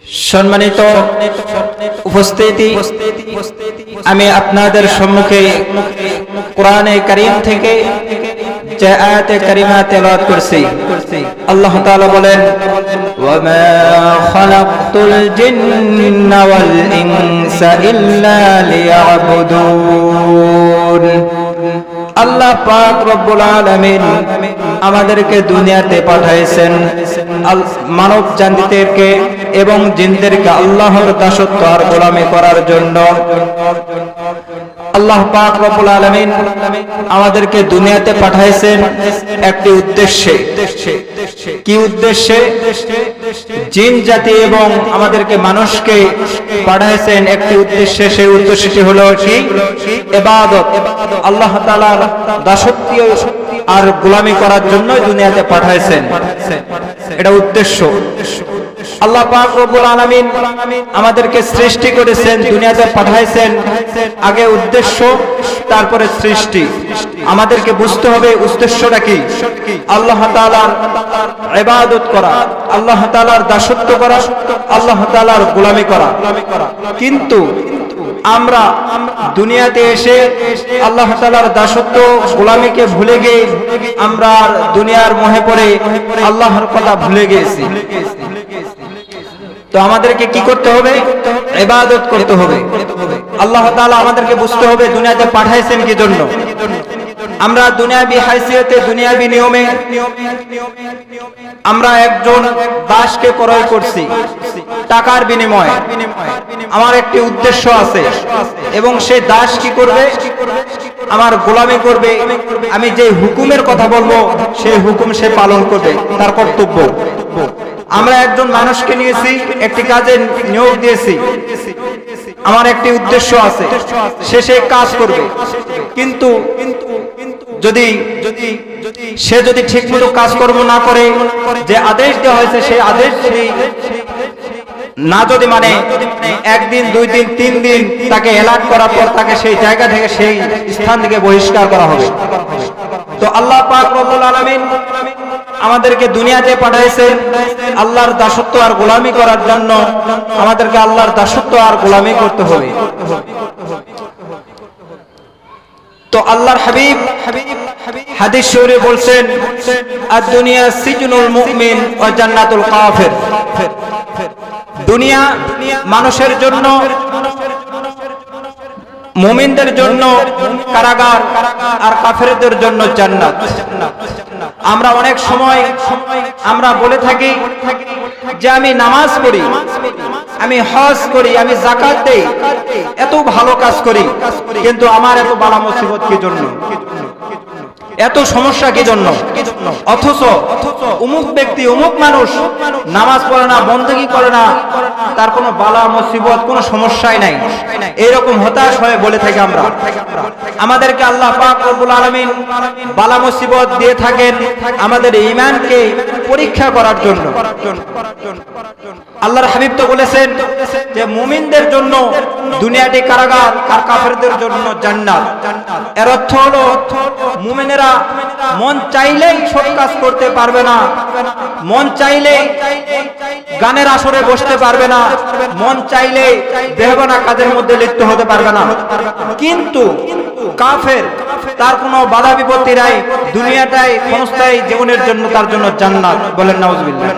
সম্মানিত উপস্থিতি, আমি আপনাদের সম্মুখে কোরআনে কারীম থেকে যে আয়াতে কারিমা তেলাওয়াত করছি। আল্লাহ তাআলা বলেন, ওয়া মা খালাকতুল জিন্না ওয়াল ইনসা ইল্লা লিয়াবুদুন। আল্লাহ পাক রব্বুল আলামিন আমাদেরকে দুনিয়াতে পাঠাইছেন মানব জাতিদেরকে এবং জিনদেরকে আল্লাহর দাসত্ব আর গোলামি করার জন্য। আল্লাহ পাক রব্বুল আলামিন আমাদেরকে দুনিয়াতে পাঠাইছেন একটি উদ্দেশ্যে। কি উদ্দেশ্যে? জিন জাতি এবং আমাদেরকে মানুষকে পাঠাইছেন একটি উদ্দেশ্যে। সেই উদ্দেশ্যটি হলো কি? ইবাদত, আল্লাহ তাআলার দাসত্ব আর গোলামি করার জন্য দুনিয়াতে পাঠাইছেন। এটা উদ্দেশ্য। আল্লাহ পাক রব্বুল আলামিন আমাদেরকে সৃষ্টি করেছেন, দুনিয়াতে পাঠাইছেন। আগে উদ্দেশ্য, তারপরে সৃষ্টি। আমাদেরকে বুঝতে হবে উদ্দেশ্যটা কি। আল্লাহ তাআলার ইবাদত করা, আল্লাহ তাআলার দাসত্ব করা, আল্লাহ তাআলার গোলামি করা। কিন্তু আমরা দুনিয়াতে এসে আল্লাহ তাআলার দাসত্ব গোলামিকে ভুলে গিয়ে আমরা দুনিয়ার মোহে পড়ে আল্লাহর কথা ভুলে গেছি। তো আমাদেরকে কি করতে হবে? ইবাদত করতে হবে। আল্লাহ তাআলা আমাদেরকে বুঝতে হবে দুনিয়াতে পাঠাইছেন কি জন্য। আমরা দুনিয়াবি হাইসিয়তে, দুনিয়াবি নিয়মে আমরা একজন দাসকে ক্রয় করছি টাকার বিনিময়ে। আমার একটি উদ্দেশ্য আছে এবং সেই দাস কি করবে? আমার গোলামি করবে। আমি যে হুকুমের কথা বলবো সেই হুকুম সে পালন করবে, তার কর্তব্য। আমরা একজন মানুষকে নিয়েছি, একটি কাজে নিয়োগ দিয়েছি, আমার একটি উদ্দেশ্য আছে, সে সেই কাজ করবে। কিন্তু সে যদি ঠিকমতো কাজকর্ম না করে, যে আদেশ দেওয়া হয়েছে সেই আদেশ না যদি মানে, একদিন, 2 দিন, 3 দিন তাকে অ্যালার্ট করার পর তাকে সেই জায়গা থেকে, সেই স্থান থেকে বহিষ্কার করা হবে। তো আল্লাহ পাক রব্বুল আলামিন আমাদেরকে দুনিয়াতে পাঠাইছেন আল্লাহর দাসত্ব আর গোলামি করার জন্য। আমাদেরকে আল্লাহর দাসত্ব আর গোলামি করতে হবে। তো আল্লাহর হাবিব হাদিস শরীফে বলছেন, আদ-দুনিয়া সিজনুল মুমিন ওয়া জান্নাতুল কাফির। দুনিয়া মানুষের জন্য, মুমিনদের জন্য কারাগার, আর কাফেরদের জন্য জান্নাত। আমরা অনেক সময় আমরা বলে থাকি যে আমি নামাজ পড়ি, আমি হজ করি, আমি যাকাত দেই, এত ভালো কাজ করি, কিন্তু আমার এত বালা মুসিবত কি জন্য? এত সমস্যা কি জন্য? অথচ অমুক ব্যক্তি, অমুক মানুষ নামাজ পড়ে না, বন্দেগী করে না, তার কোনো বালা মুসিবত, কোনো সমস্যাই নাই। এইরকম হতাশ হয়ে বলে থাকি আমরা। আমাদেরকে আল্লাহ পাক রব্বুল আলামিন বালা মুসিবত দিয়ে থাকেন আমাদের ঈমানকে পরীক্ষা করার জন্য। আল্লাহর হাবিব তো বলেছেন যে মুমিনদের জন্য দুনিয়াটি কারাগার, আর কাফেরদের জন্য জান্নাত। এর অর্থ হলো মুমিনেরা মন চাইলেই সব কাজ করতে পারবে না, মন চাইলেই গানের আসরে বসতে পারবে না, মন চাইলেই বেহুদা কাজের মধ্যে লিপ্ত হতে পারবে না। কিন্তু কাফের, তার কোনো বাধা বিপত্তি নাই, দুনিয়াটাই ক্ষণস্থায়ী জীবনের জন্য তার জন্য জান্নাত। বলেন নাউজুবিল্লাহ।